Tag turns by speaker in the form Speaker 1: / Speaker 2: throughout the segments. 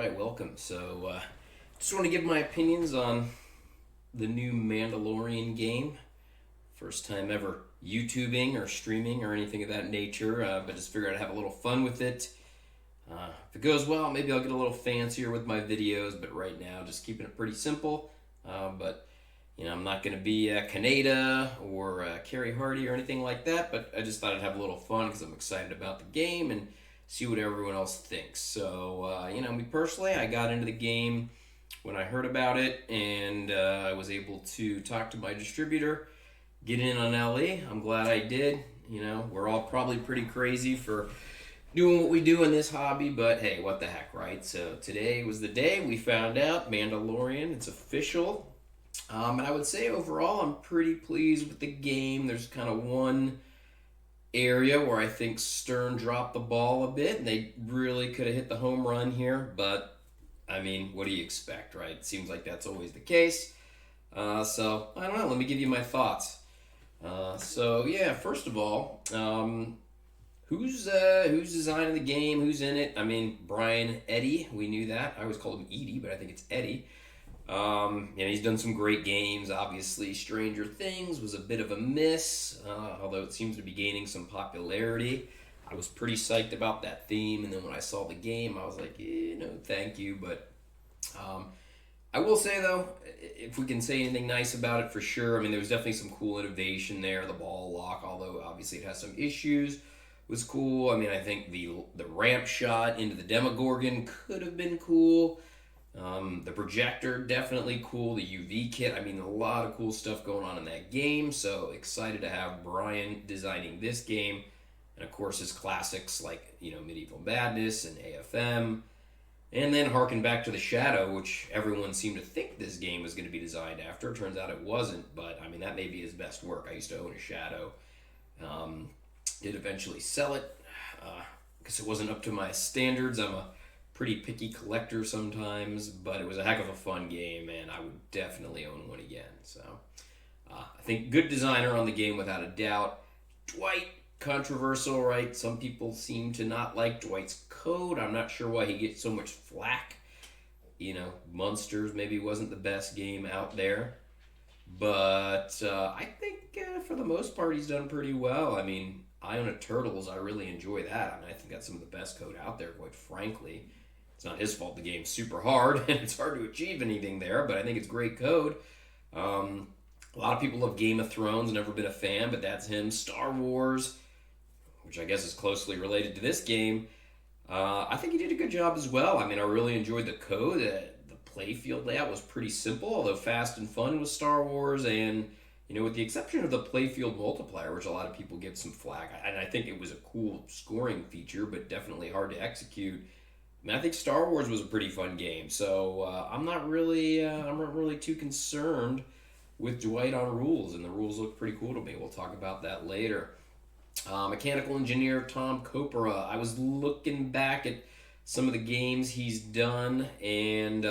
Speaker 1: right, welcome. Just want to give my opinions on the new Mandalorian game. First time ever YouTubing or streaming or anything of that nature, but just figured I'd have a little fun with it. If it goes well, maybe I'll get a little fancier with my videos, but right now, just keeping it pretty simple. I'm not going to be Kaneda or Carrie Hardy or anything like that, but I just thought I'd have a little fun because I'm excited about the game and see what everyone else thinks. Me personally, I got into the game when I heard about it, and I was able to talk to my distributor, get in on LE. I'm glad I did. We're all probably pretty crazy for doing what we do in this hobby, but hey, what the heck, right? So today was the day we found out Mandalorian, it's official. And I would say overall, I'm pretty pleased with the game. There's kind of one area where I think Stern dropped the ball a bit, and they really could have hit the home run here. But I mean, what do you expect, right? It seems like that's always the case. So I don't know. Let me give you my thoughts. First of all, who's designing the game? Who's in it? I mean, Brian Eddy. We knew that. I always called him Edie, but I think it's Eddie. He's done some great games. Obviously, Stranger Things was a bit of a miss, although it seems to be gaining some popularity. I was pretty psyched about that theme, and then when I saw the game, I was like, no, thank you. But I will say, though, if we can say anything nice about it, for sure, I mean, there was definitely some cool innovation there. The ball lock, although obviously it has some issues, was cool. I mean, I think the ramp shot into the Demogorgon could have been cool. The projector, definitely cool. The UV kit, I mean, a lot of cool stuff going on in that game. So excited to have Brian designing this game. And of course, his classics like, Medieval Madness and AFM. And then harken back to the Shadow, which everyone seemed to think this game was going to be designed after. Turns out it wasn't, but I mean, that may be his best work. I used to own a Shadow. Did eventually sell it because it wasn't up to my standards. I'm a pretty picky collector sometimes, but it was a heck of a fun game, and I would definitely own one again. So I think good designer on the game without a doubt. Dwight, controversial, right? Some people seem to not like Dwight's code. I'm not sure why he gets so much flack. Monsters maybe wasn't the best game out there, but I think for the most part he's done pretty well. I mean, Iona Turtles, I really enjoy that. I mean, I think that's some of the best code out there, quite frankly. It's not his fault the game's super hard, and it's hard to achieve anything there, but I think it's great code. A lot of people love Game of Thrones, never been a fan, but that's him. Star Wars, which I guess is closely related to this game. I think he did a good job as well. I mean, I really enjoyed the code. The playfield layout was pretty simple, although fast and fun with Star Wars, and with the exception of the playfield multiplier, which a lot of people give some flack, and I think it was a cool scoring feature, but definitely hard to execute. I mean, I think Star Wars was a pretty fun game, so I'm not really too concerned with Dwight on rules, and the rules look pretty cool to me. We'll talk about that later. Mechanical engineer Tom Copera. I was looking back at some of the games he's done, and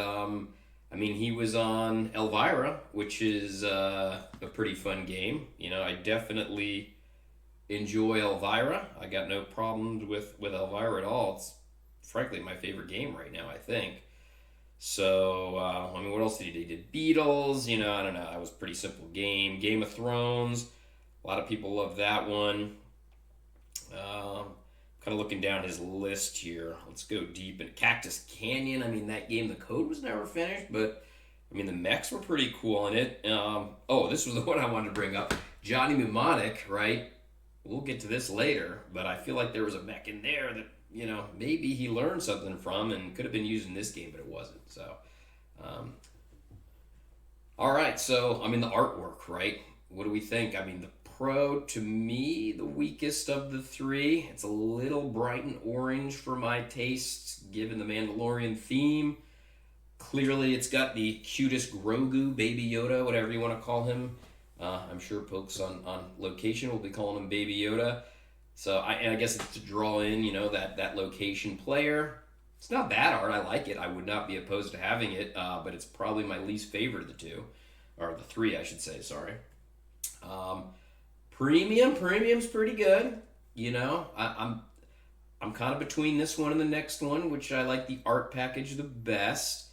Speaker 1: he was on Elvira, which is a pretty fun game. I definitely enjoy Elvira. I got no problems with Elvira at all. It's frankly my favorite game right now, I think. So, what else did he do? He did Beatles, I don't know. That was a pretty simple game. Game of Thrones. A lot of people love that one. Kind of looking down his list here. Let's go deep. In Cactus Canyon, that game, the code was never finished, but, the mechs were pretty cool in it. This was the one I wanted to bring up. Johnny Mnemonic, right? We'll get to this later, but I feel like there was a mech in there that, maybe he learned something from and could have been used in this game, but it wasn't. So, all right. So, the artwork, right? What do we think? The Pro, to me, the weakest of the three. It's a little bright and orange for my tastes, given the Mandalorian theme. Clearly, it's got the cutest Grogu, Baby Yoda, whatever you want to call him. I'm sure folks on location will be calling him Baby Yoda. So I guess it's to draw in, that location player. It's not bad art. I like it. I would not be opposed to having it, but it's probably my least favorite of the two, or the three, I should say. Sorry. Premium's pretty good. I'm I'm kind of between this one and the next one, which I like the art package the best.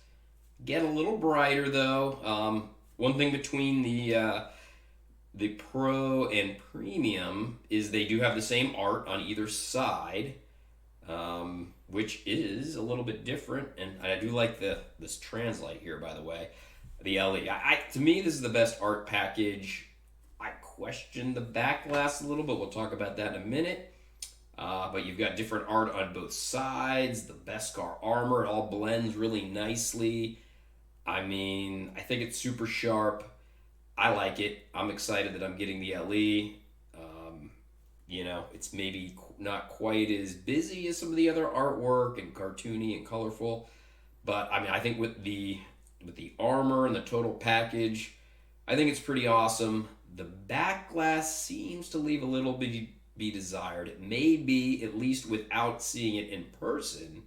Speaker 1: Get a little brighter though. One thing between the Pro and Premium is they do have the same art on either side, which is a little bit different. And I do like this translate here, by the way, the LE. To me, this is the best art package. I question the backlash a little, but we'll talk about that in a minute. But you've got different art on both sides. The Beskar armor, it all blends really nicely. I mean, I think it's super sharp. I like it. I'm excited that I'm getting the LE. It's maybe not quite as busy as some of the other artwork and cartoony and colorful, but I mean, I think with the armor and the total package, I think it's pretty awesome. The back glass seems to leave a little bit be desired. It may be, at least without seeing it in person,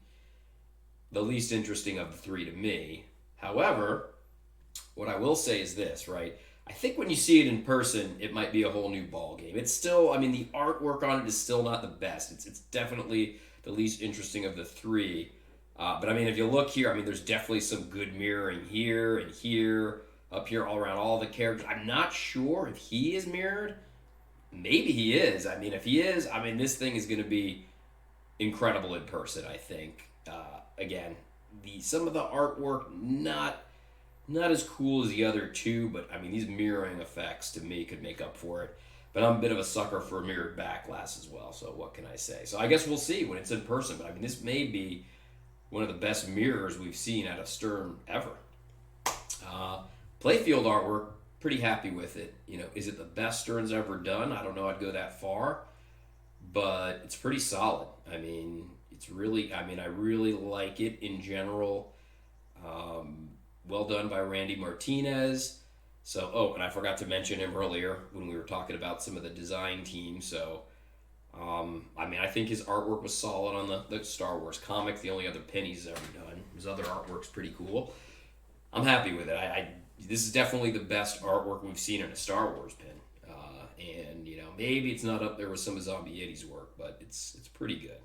Speaker 1: the least interesting of the three to me. However, what I will say is this, right? I think when you see it in person, it might be a whole new ball game. It's still, I mean, the artwork on it is still not the best. It's definitely the least interesting of the three. But I mean, if you look here, I mean, there's definitely some good mirroring here and here, up here, all around all the characters. I'm not sure if he is mirrored. Maybe he is. I mean, if he is, I mean, this thing is going to be incredible in person, I think. Again, some of the artwork, not as cool as the other two, but I mean, these mirroring effects to me could make up for it. But I'm a bit of a sucker for mirrored back glass as well, so what can I say? So I guess we'll see when it's in person, but I mean, this may be one of the best mirrors we've seen out of Stern ever. Playfield artwork, pretty happy with it. Is it the best Stern's ever done? I don't know, I'd go that far, but it's pretty solid. I mean, I really like it in general. Well done by Randy Martinez. So, and I forgot to mention him earlier when we were talking about some of the design team. So, I mean, I think his artwork was solid on the Star Wars comic, the only other pin he's ever done. His other artwork's pretty cool. I'm happy with it. This is definitely the best artwork we've seen in a Star Wars pin. And, maybe it's not up there with some of Zombie Yeti's work, but it's pretty good.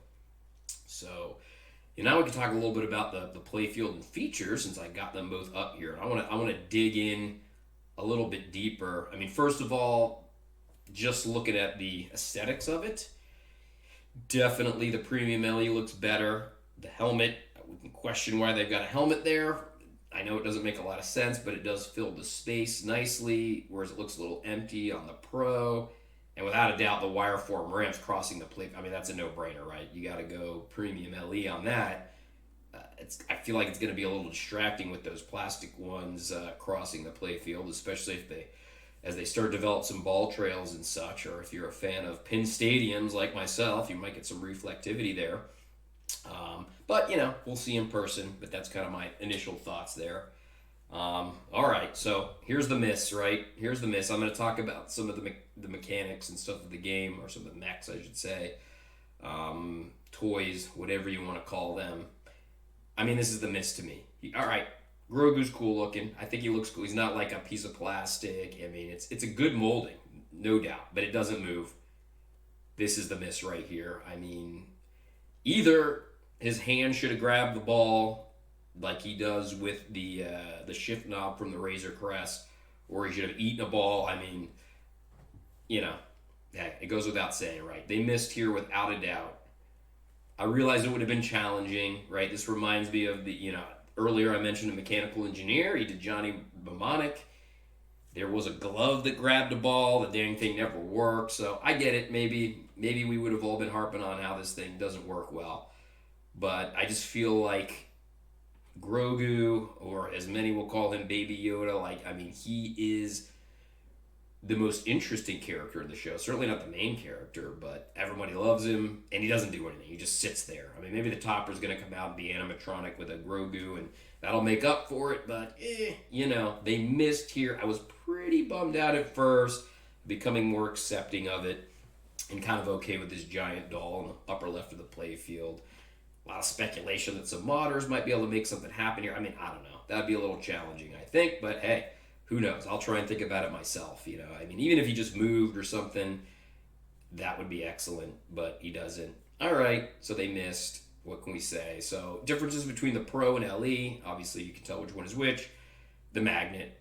Speaker 1: So, now we can talk a little bit about the playfield and features, since I got them both up here. I want to dig in a little bit deeper. I mean, first of all, just looking at the aesthetics of it, definitely the Premium LE looks better. The helmet, we can question why they've got a helmet there. I know it doesn't make a lot of sense, but it does fill the space nicely, whereas it looks a little empty on the Pro. And without a doubt, the wireform ramps crossing the plate, I mean, that's a no-brainer, right? You got to go Premium LE on that. I feel like it's going to be a little distracting with those plastic ones crossing the playfield, especially as they start to develop some ball trails and such, or if you're a fan of pin stadiums like myself, you might get some reflectivity there. But, we'll see in person, but that's kind of my initial thoughts there. All right, so here's the miss, right? Here's the miss. I'm going to talk about some of the mechanics and stuff of the game, or some of the mechs, I should say. Toys, whatever you want to call them. I mean, this is the miss to me. All right, Grogu's cool looking. I think he looks cool. He's not like a piece of plastic. I mean, it's a good molding, no doubt, but it doesn't move. This is the miss right here. I mean, either his hand should have grabbed the ball like he does with the shift knob from the Razor Crest, or he should have eaten a ball. I mean, it goes without saying, right? They missed here without a doubt. I realize it would have been challenging, right? This reminds me of earlier I mentioned a mechanical engineer. He did Johnny Mnemonic. There was a glove that grabbed a ball. The dang thing never worked. So I get it. Maybe we would have all been harping on how this thing doesn't work well. But I just feel like Grogu, or as many will call him Baby Yoda, he is the most interesting character in the show. Certainly not the main character, but everybody loves him, and he doesn't do anything. He just sits there. I mean, maybe the topper's going to come out and be animatronic with a Grogu, and that'll make up for it, but, they missed here. I was pretty bummed out at first, becoming more accepting of it, and kind of okay with this giant doll in the upper left of the playfield. A lot of speculation that some modders might be able to make something happen here. I mean, I don't know. That'd be a little challenging, I think, but hey, who knows? I'll try and think about it myself, I mean, even if he just moved or something, that would be excellent, but he doesn't. all right, so they missed. What can we say? So differences between the Pro and LE. Obviously, you can tell which one is which. The magnet.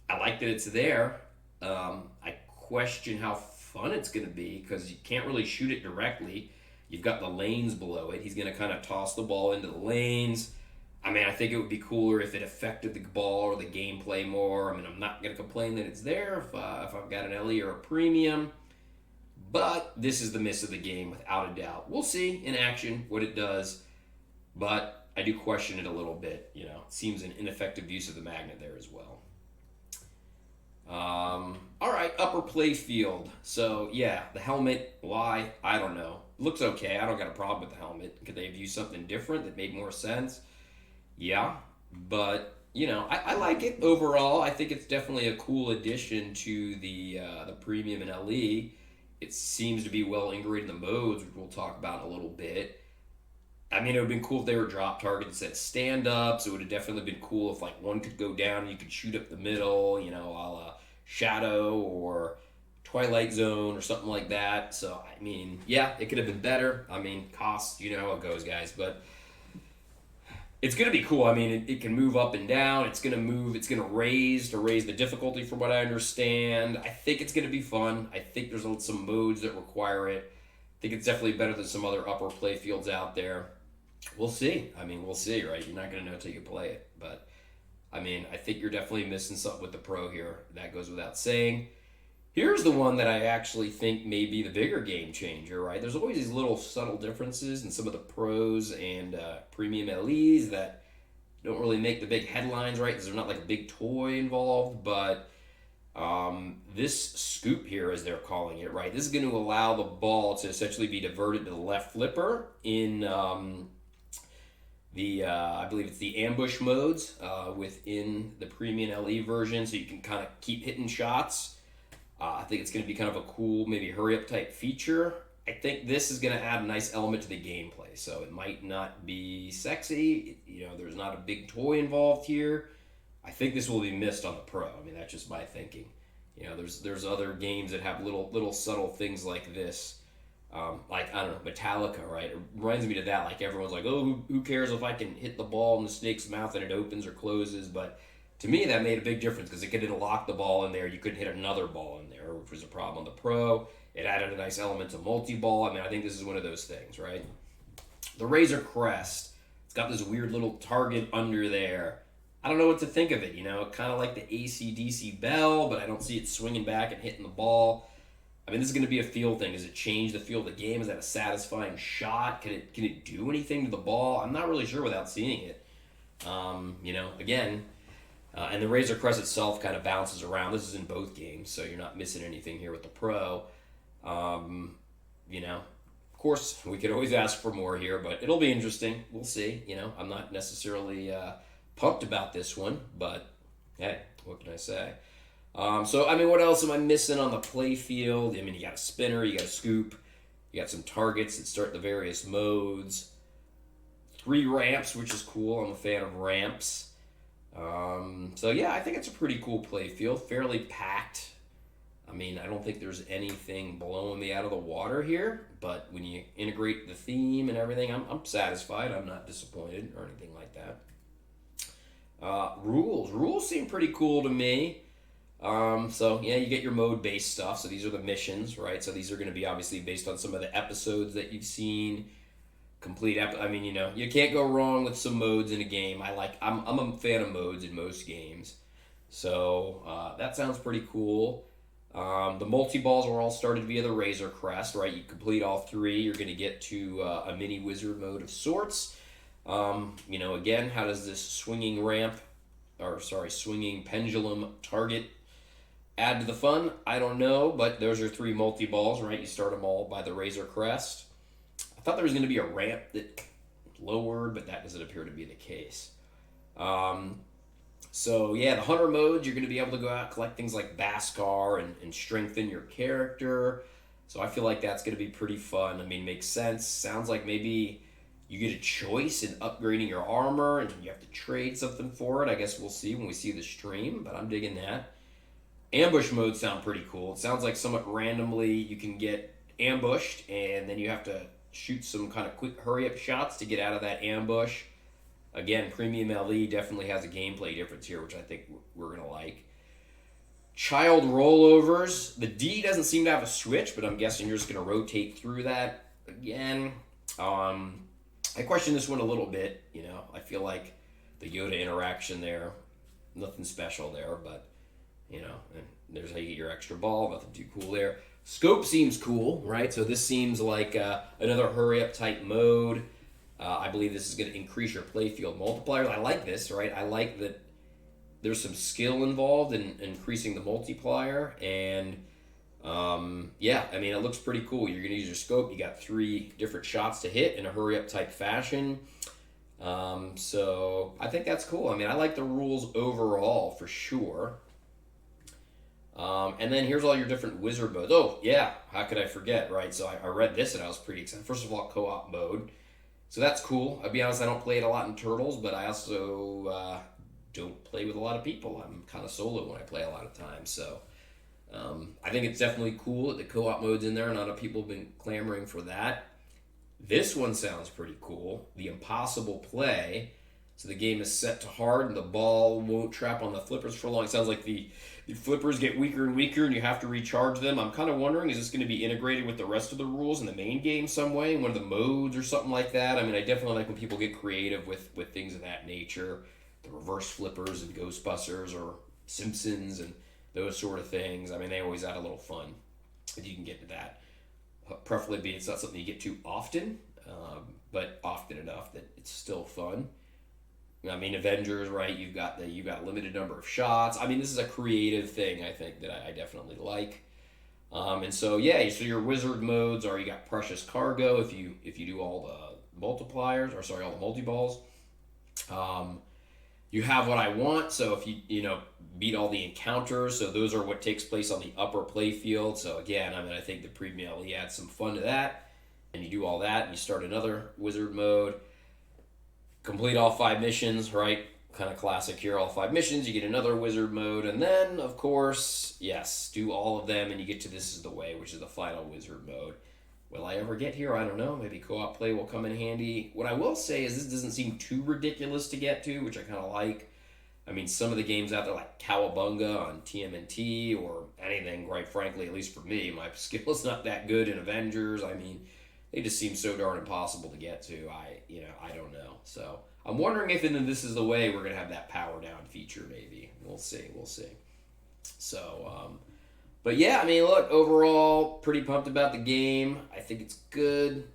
Speaker 1: I like that it's there. I question how fun it's going to be because you can't really shoot it directly. You've got the lanes below it. He's going to kind of toss the ball into the lanes. I mean, I think it would be cooler if it affected the ball or the gameplay more. I mean, I'm not going to complain that it's there if I've got an LE or a premium. But this is the miss of the game without a doubt. We'll see in action what it does. But I do question it a little bit. You know, it seems an ineffective use of the magnet there as well. All right, upper play field. So, yeah, the helmet, why? I don't know. Looks okay. I don't got a problem with the helmet. Could they have used something different that made more sense? Yeah, but, you know, I like it overall. I think it's definitely a cool addition to the premium and LE. It seems to be well integrated in the modes, which we'll talk about in a little bit. I mean, it would have been cool if they were drop targets instead of stand-ups. It would have definitely been cool if, like, one could go down and you could shoot up the middle, you know, a la Shadow or Twilight Zone or something like that. So, I mean, yeah, it could have been better. I mean, costs, you know how it goes, guys. But it's going to be cool. I mean, it can move up and down. It's going to move. It's going to raise the difficulty from what I understand. I think it's going to be fun. I think there's some modes that require it. I think it's definitely better than some other upper play fields out there. We'll see. I mean, we'll see, right? You're not going to know until you play it. But, I mean, I think you're definitely missing something with the Pro here. That goes without saying. Here's the one that I actually think may be the bigger game changer, right? There's always these little subtle differences in some of the Pros and premium LEs that don't really make the big headlines, right? Because they're not like a big toy involved. But this scoop here, as they're calling it, right? This is going to allow the ball to essentially be diverted to the left flipper in I believe it's the ambush modes within the premium LE version, so you can kind of keep hitting shots. I think it's going to be kind of a cool, maybe hurry up type feature. I think this is going to add a nice element to the gameplay. So it might not be sexy. You know, there's not a big toy involved here. I think this will be missed on the Pro. I mean, that's just my thinking. You know, there's other games that have little subtle things like this. Like, I don't know, Metallica, right? It reminds me of that. Like, everyone's like, oh, who cares if I can hit the ball in the snake's mouth and it opens or closes? But to me, that made a big difference because it could lock the ball in there. You couldn't hit another ball in there, which was a problem on the Pro. It added a nice element to multi-ball. I mean, I think this is one of those things, right? The Razor Crest, it's got this weird little target under there. I don't know what to think of it, you know? Kind of like the AC/DC bell, but I don't see it swinging back and hitting the ball. I mean, this is going to be a feel thing. Does it change the feel of the game? Is that a satisfying shot? Can it do anything to the ball? I'm not really sure without seeing it. You know, again, and the Razor Crest itself kind of bounces around. This is in both games, so you're not missing anything here with the Pro. You know, of course, we could always ask for more here, but it'll be interesting. We'll see. You know, I'm not necessarily pumped about this one, but hey, what can I say? So, I mean, what else am I missing on the play field? I mean, you got a spinner, you got a scoop, you got some targets that start the various modes. 3 ramps, which is cool. I'm a fan of ramps. So, yeah, I think it's a pretty cool play field. Fairly packed. I mean, I don't think there's anything blowing me out of the water here. But when you integrate the theme and everything, I'm satisfied. I'm not disappointed or anything like that. Rules seem pretty cool to me. So yeah, you get your mode-based stuff. So these are the missions, right? So these are going to be obviously based on some of the episodes that you've seen. I mean, you know, you can't go wrong with some modes in a game. I'm a fan of modes in most games. So that sounds pretty cool. The multi-balls are all started via the Razor Crest, right? You complete all 3, you're going to get to a mini wizard mode of sorts. You know, again, how does this swinging pendulum target add to the fun? I don't know, but those are 3 multi-balls, right? You start them all by the Razor Crest. I thought there was going to be a ramp that lowered, but that doesn't appear to be the case. So, yeah, the Hunter modes, you're going to be able to go out and collect things like Bhaskar and strengthen your character. So I feel like that's going to be pretty fun. I mean, makes sense. Sounds like maybe you get a choice in upgrading your armor and you have to trade something for it. I guess we'll see when we see the stream, but I'm digging that. Ambush modes sound pretty cool. It sounds like somewhat randomly you can get ambushed and then you have to shoot some kind of quick hurry up shots to get out of that ambush. Again, Premium LE definitely has a gameplay difference here, which I think we're going to like. Child rollovers. The D doesn't seem to have a switch, but I'm guessing you're just going to rotate through that again. I question this one a little bit. I feel like the Yoda interaction there, nothing special there, but, and there's how you get your extra ball, nothing too cool there. Scope seems cool, right? So this seems like another hurry-up type mode. I believe this is going to increase your playfield multipliers. I like this, right? I like that there's some skill involved in increasing the multiplier. And, it looks pretty cool. You're going to use your scope. You got 3 different shots to hit in a hurry-up type fashion. So I think that's cool. I like the rules overall for sure. And then here's all your different wizard modes. Oh, yeah, how could I forget, right? So I read this and I was pretty excited. First of all, co-op mode. So that's cool. I'll be honest, I don't play it a lot in Turtles, but I also don't play with a lot of people. I'm kind of solo when I play a lot of times. So I think it's definitely cool that the co-op mode's in there, and a lot of people have been clamoring for that. This one sounds pretty cool. The impossible play. So the game is set to hard and the ball won't trap on the flippers for long. It sounds like the flippers get weaker and weaker and you have to recharge them. I'm kind of wondering, is this going to be integrated with the rest of the rules in the main game some way, in one of the modes or something like that? I definitely like when people get creative with things of that nature. The reverse flippers and Ghostbusters or Simpsons and those sort of things. They always add a little fun if you can get to that. Preferably it's not something you get too often, but often enough that it's still fun. Avengers, right? You've got a limited number of shots. This is a creative thing, I think, that I definitely like. So your wizard modes are, you got precious cargo if you do all the multipliers, all the multi-balls. You have what I want, so if you beat all the encounters, so those are what takes place on the upper play field. So again, I think the Premium LE adds some fun to that. And you do all that, and you start another wizard mode. Complete all 5 missions, right? Kind of classic here, all 5 missions, you get another wizard mode, and then, of course, yes, do all of them, and you get to This Is the Way, which is the final wizard mode. Will I ever get here? I don't know. Maybe co-op play will come in handy. What I will say is this doesn't seem too ridiculous to get to, which I kind of like. Some of the games out there, like Cowabunga on TMNT, or anything, quite frankly, at least for me, my skill is not that good in Avengers. They just seem so darn impossible to get to. I don't know. So I'm wondering if in This Is the Way we're gonna have that power down feature. Maybe we'll see. So, but yeah, look, overall, pretty pumped about the game. I think it's good.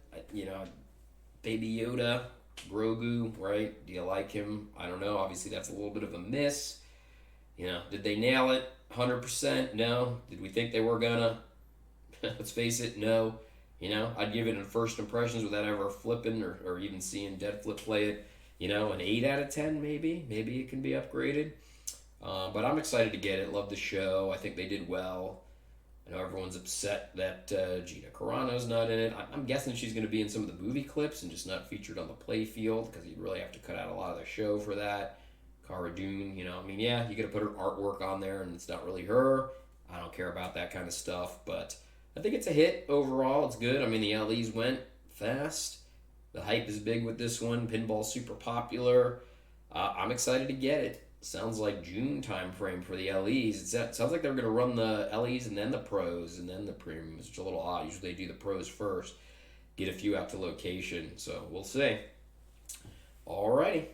Speaker 1: Baby Yoda, Grogu, right? Do you like him? I don't know. Obviously, that's a little bit of a miss. Did they nail it 100%? No. Did we think they were gonna? Let's face it, no. I'd give it in first impressions without ever flipping or even seeing Dead Flip play it, an 8 out of 10 maybe. Maybe it can be upgraded. But I'm excited to get it. Love the show. I think they did well. I know everyone's upset that Gina Carano's not in it. I'm guessing she's going to be in some of the movie clips and just not featured on the play field, because you really have to cut out a lot of the show for that. Cara Dune, you got to put her artwork on there, and it's not really her. I don't care about that kind of stuff, but I think it's a hit overall. It's good. The LEs went fast. The hype is big with this one. Pinball's super popular. I'm excited to get it. Sounds like June time frame for the LEs. It sounds like they're going to run the LEs and then the pros and then the premiums, which is a little odd. Usually they do the pros first, get a few out to location. So we'll see. Alrighty.